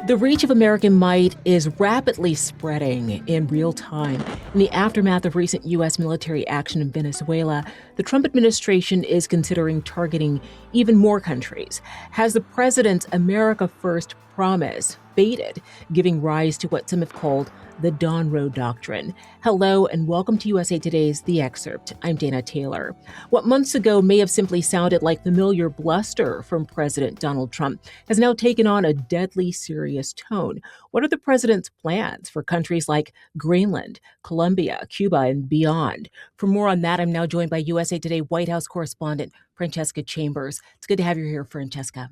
The reach of American might is rapidly spreading in real time. In the aftermath of recent U.S. military action in Venezuela, the Trump administration is considering targeting even more countries. Has the president's America First promise faded, giving rise to what some have called the Don-roe Doctrine? Hello and welcome to USA Today's The Excerpt. I'm Dana Taylor. What months ago may have simply sounded like familiar bluster from President Donald Trump has now taken on a deadly serious tone. What are the president's plans for countries like Greenland, Colombia, Cuba, and beyond? For more on that, I'm now joined by USA Today White House correspondent Francesca Chambers. It's good to have you here, Francesca.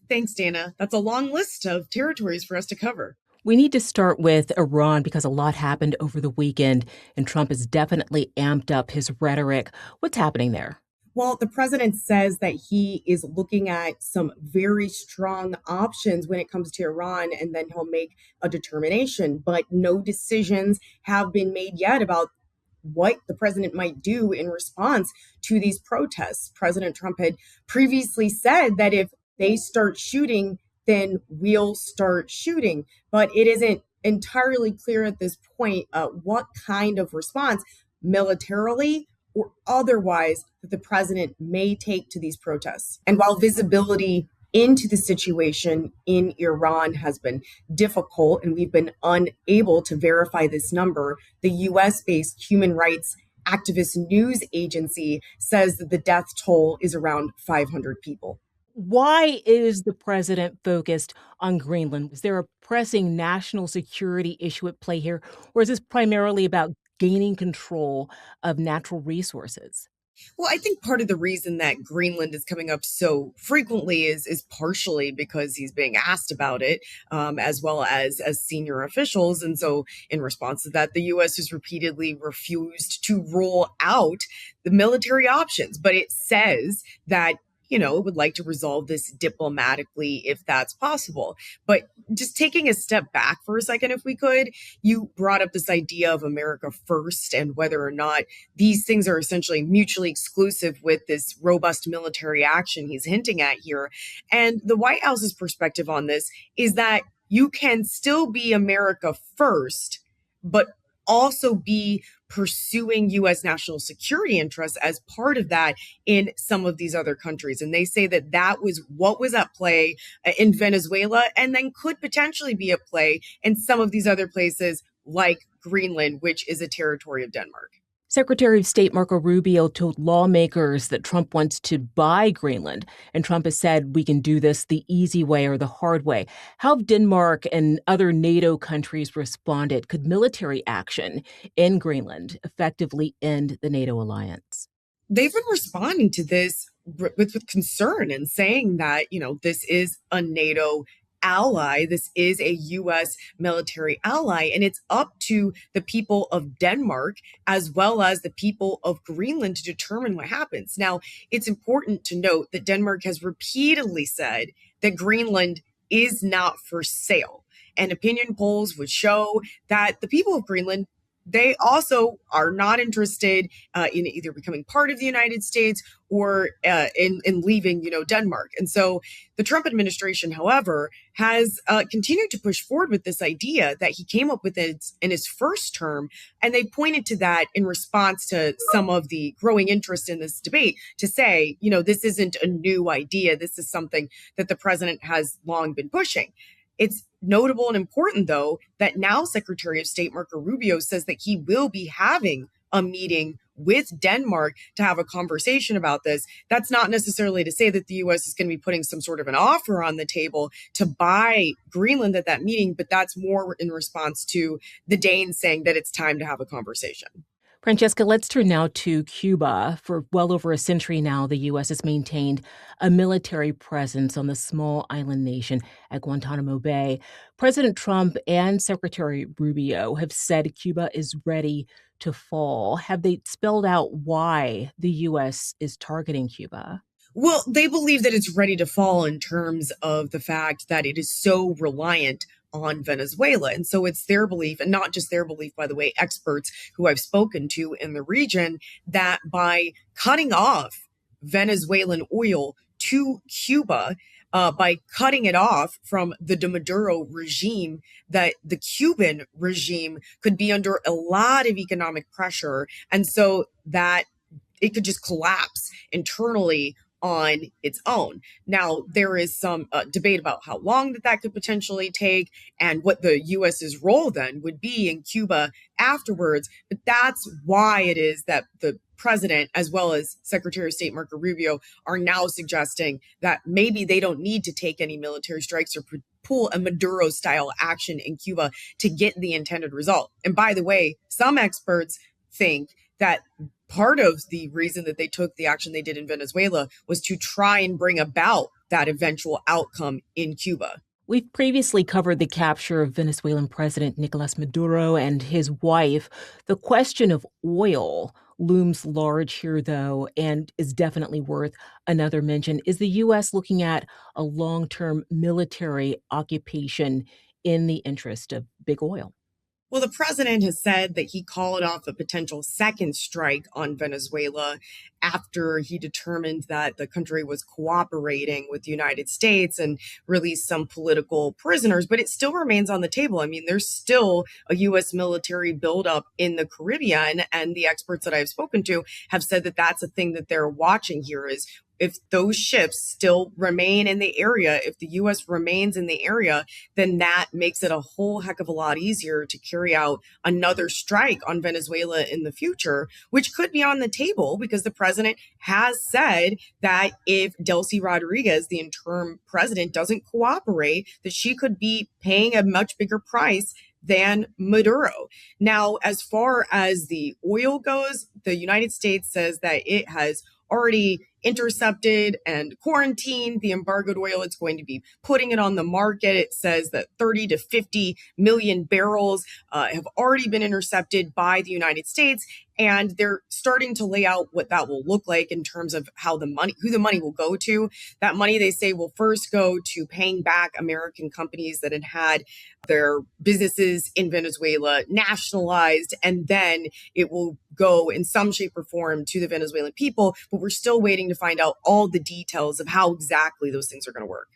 Thanks, Dana. That's a long list of territories for us to cover. We need to start with Iran because a lot happened over the weekend, and Trump has definitely amped up his rhetoric. What's happening there? Well, the president says that he is looking at some very strong options when it comes to Iran, and then he'll make a determination. But no decisions have been made yet about what the president might do in response to these protests. President Trump had previously said that if they start shooting, then we'll start shooting. But it isn't entirely clear at this point what kind of response, militarily or otherwise, that the president may take to these protests. And while visibility into the situation in Iran has been difficult, and we've been unable to verify this number, the US-based human rights activist news agency says that the death toll is around 500 people. Why is the president focused on Greenland? Is there a pressing national security issue at play here, or is this primarily about gaining control of natural resources? Well, I think part of the reason that Greenland is coming up so frequently is partially because he's being asked about it, as well as senior officials. And so in response to that, the U.S. has repeatedly refused to rule out the military options. But it says that it would like to resolve this diplomatically if that's possible. But just taking a step back for a second, if we could, you brought up this idea of America First and whether or not these things are essentially mutually exclusive with this robust military action he's hinting at here. And the White House's perspective on this is that you can still be America First, but also be pursuing U.S. national security interests as part of that in some of these other countries. And they say that that was what was at play in Venezuela and then could potentially be at play in some of these other places like Greenland, which is a territory of Denmark. Secretary of State Marco Rubio told lawmakers that Trump wants to buy Greenland, and Trump has said we can do this the easy way or the hard way. How have Denmark and other NATO countries responded? Could military action in Greenland effectively end the NATO alliance? They've been responding to this with concern and saying that, this is a NATO ally. This is a U.S. military ally, and it's up to the people of Denmark as well as the people of Greenland to determine what happens. Now, it's important to note that Denmark has repeatedly said that Greenland is not for sale, and opinion polls would show that the people of Greenland, they also are not interested in either becoming part of the United States or in leaving, Denmark. And so the Trump administration, however, has continued to push forward with this idea that he came up with in his first term. And they pointed to that in response to some of the growing interest in this debate to say, this isn't a new idea. This is something that the president has long been pushing. It's notable and important, though, that now Secretary of State Marco Rubio says that he will be having a meeting with Denmark to have a conversation about this. That's not necessarily to say that the U.S. is going to be putting some sort of an offer on the table to buy Greenland at that meeting, but that's more in response to the Danes saying that it's time to have a conversation. Francesca, let's turn now to Cuba. For well over a century now, the U.S. has maintained a military presence on the small island nation at Guantanamo Bay. President Trump and Secretary Rubio have said Cuba is ready to fall. Have they spelled out why the U.S. is targeting Cuba? Well, they believe that it's ready to fall in terms of the fact that it is so reliant on Venezuela. And so it's their belief, and not just their belief, by the way, experts who I've spoken to in the region, that by cutting off Venezuelan oil to Cuba, by cutting it off from the Maduro regime, that the Cuban regime could be under a lot of economic pressure. And so that it could just collapse internally on its own. Now, there is some debate about how long that could potentially take and what the US's role then would be in Cuba afterwards. But that's why it is that the president, as well as Secretary of State Marco Rubio, are now suggesting that maybe they don't need to take any military strikes or pull a Maduro-style action in Cuba to get the intended result. And by the way, some experts think that part of the reason that they took the action they did in Venezuela was to try and bring about that eventual outcome in Cuba. We've previously covered the capture of Venezuelan President Nicolas Maduro and his wife. The question of oil looms large here, though, and is definitely worth another mention. Is the U.S. looking at a long-term military occupation in the interest of big oil? Well, the president has said that he called off a potential second strike on Venezuela after he determined that the country was cooperating with the United States and released some political prisoners, but it still remains on the table. I mean, there's still a U.S. military buildup in the Caribbean, and the experts that I've spoken to have said that that's a thing that they're watching here is if those ships still remain in the area, if the U.S. remains in the area, then that makes it a whole heck of a lot easier to carry out another strike on Venezuela in the future, which could be on the table because the president has said that if Delcy Rodriguez, the interim president, doesn't cooperate, that she could be paying a much bigger price than Maduro. Now, as far as the oil goes, the United States says that it has already intercepted and quarantined the embargoed oil. It's going to be putting it on the market. It says that 30 to 50 million barrels have already been intercepted by the United States. And they're starting to lay out what that will look like in terms of how who the money will go to. That money, they say, will first go to paying back American companies that had their businesses in Venezuela nationalized, and then it will go in some shape or form to the Venezuelan people. But we're still waiting to find out all the details of how exactly those things are going to work.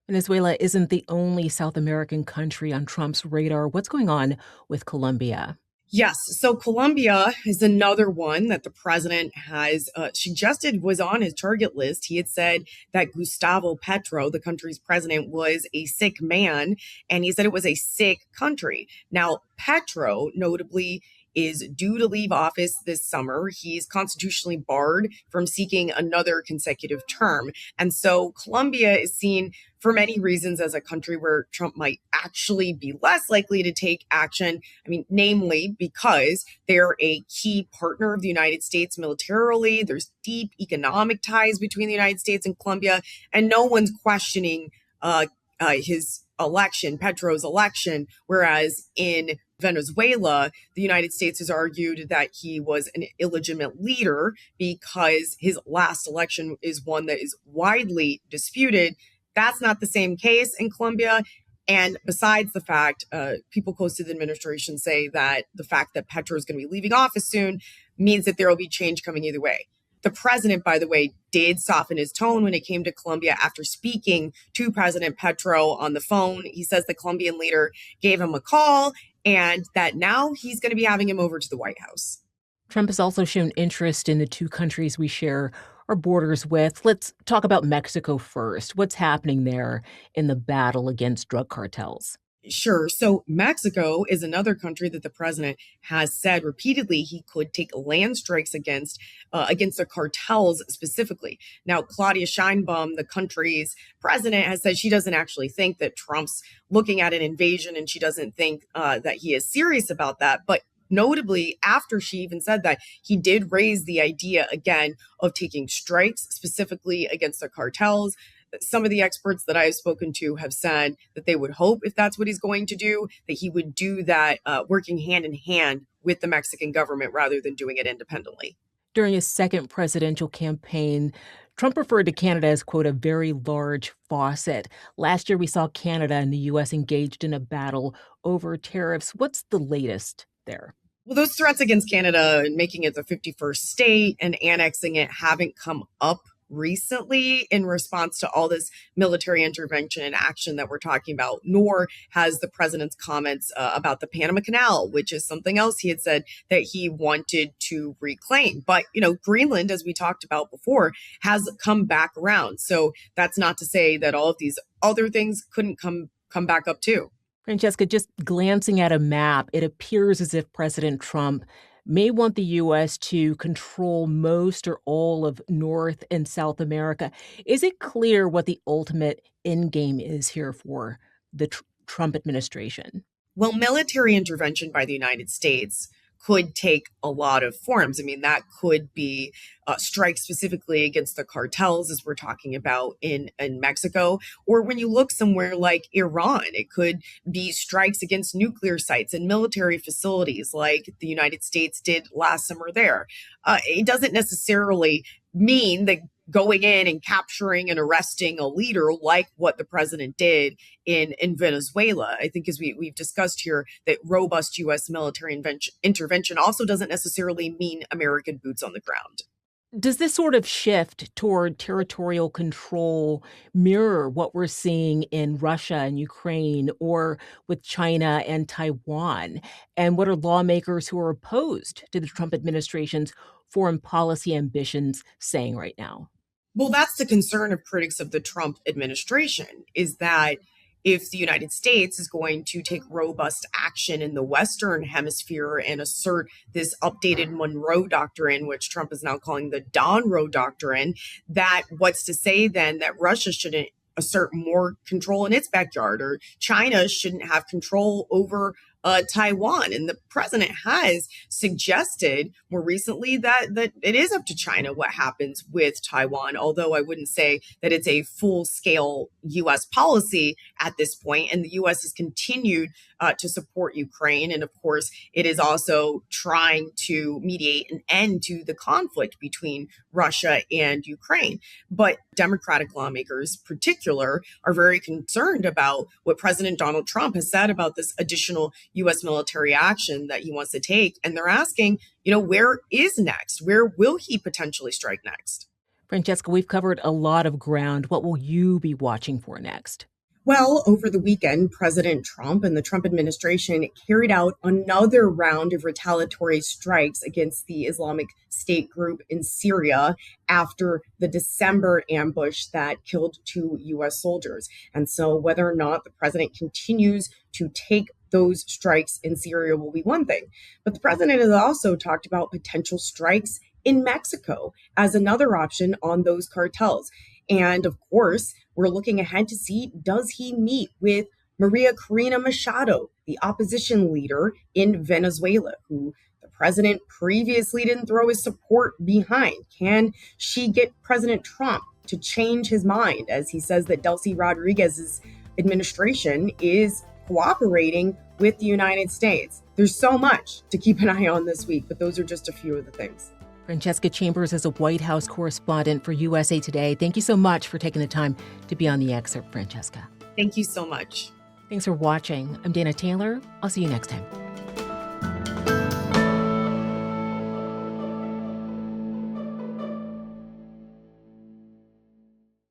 Venezuela isn't the only South American country on Trump's radar. What's going on with Colombia? Yes. So Colombia is another one that the president has suggested was on his target list. He had said that Gustavo Petro, the country's president, was a sick man, and he said it was a sick country. Now, Petro, notably, is due to leave office this summer. He's constitutionally barred from seeking another consecutive term. And so Colombia is seen for many reasons as a country where Trump might actually be less likely to take action. I mean, namely because they're a key partner of the United States militarily. There's deep economic ties between the United States and Colombia, and no one's questioning his election, Petro's election, whereas in Venezuela, the United States has argued that he was an illegitimate leader because his last election is one that is widely disputed. That's not the same case in Colombia. And besides the fact, people close to the administration say that the fact that Petro is going to be leaving office soon means that there will be change coming either way. The president, by the way, did soften his tone when it came to Colombia after speaking to President Petro on the phone. He says the Colombian leader gave him a call and that now he's going to be having him over to the White House. Trump has also shown interest in the two countries we share our borders with. Let's talk about Mexico first. What's happening there in the battle against drug cartels? Sure. So Mexico is another country that the president has said repeatedly he could take land strikes against the cartels specifically. Now, Claudia Sheinbaum, the country's president, has said she doesn't actually think that Trump's looking at an invasion, and she doesn't think that he is serious about that. But notably, after she even said that, he did raise the idea again of taking strikes specifically against the cartels. Some of the experts that I have spoken to have said that they would hope, if that's what he's going to do, that he would do that working hand in hand with the Mexican government rather than doing it independently. During his second presidential campaign, Trump referred to Canada as, quote, a very large faucet. Last year, we saw Canada and the U.S. engaged in a battle over tariffs. What's the latest there? Well, those threats against Canada and making it the 51st state and annexing it haven't come up recently in response to all this military intervention and action that we're talking about, nor has the president's comments about the Panama Canal, which is something else he had said that he wanted to reclaim. But, Greenland, as we talked about before, has come back around. So that's not to say that all of these other things couldn't come back up too. Francesca, just glancing at a map, it appears as if President Trump may want the U.S. to control most or all of North and South America. Is it clear what the ultimate end game is here for the Trump administration? Well, military intervention by the United States could take a lot of forms. I mean, that could be strikes specifically against the cartels, as we're talking about in Mexico. Or when you look somewhere like Iran, it could be strikes against nuclear sites and military facilities like the United States did last summer there. It doesn't necessarily mean that going in and capturing and arresting a leader like what the president did in Venezuela. I think, as we've discussed here, that robust U.S. military intervention also doesn't necessarily mean American boots on the ground. Does this sort of shift toward territorial control mirror what we're seeing in Russia and Ukraine, or with China and Taiwan? And what are lawmakers who are opposed to the Trump administration's foreign policy ambitions saying right now? Well, that's the concern of critics of the Trump administration, is that if the United States is going to take robust action in the Western hemisphere and assert this updated Donro Doctrine, which Trump is now calling the Don-roe Doctrine, that what's to say then that Russia shouldn't assert more control in its backyard, or China shouldn't have control over Taiwan. And the president has suggested more recently that it is up to China what happens with Taiwan, although I wouldn't say that it's a full-scale U.S. policy at this point. And the U.S. has continued to support Ukraine. And of course, it is also trying to mediate an end to the conflict between Russia and Ukraine. But Democratic lawmakers, in particular, are very concerned about what President Donald Trump has said about this additional U.S. military action that he wants to take. And they're asking, where is next? Where will he potentially strike next? Francesca, we've covered a lot of ground. What will you be watching for next? Well, over the weekend, President Trump and the Trump administration carried out another round of retaliatory strikes against the Islamic State group in Syria after the December ambush that killed 2 U.S. soldiers. And so whether or not the president continues to take those strikes in Syria will be one thing. But the president has also talked about potential strikes in Mexico as another option on those cartels. And of course, we're looking ahead to see, does he meet with Maria Corina Machado, the opposition leader in Venezuela, who the president previously didn't throw his support behind? Can she get President Trump to change his mind, as he says that Delcy Rodriguez's administration is cooperating with the United States? There's so much to keep an eye on this week, but those are just a few of the things. Francesca Chambers is a White House correspondent for USA Today. Thank you so much for taking the time to be on the Excerpt, Francesca. Thank you so much. Thanks for watching. I'm Dana Taylor. I'll see you next time.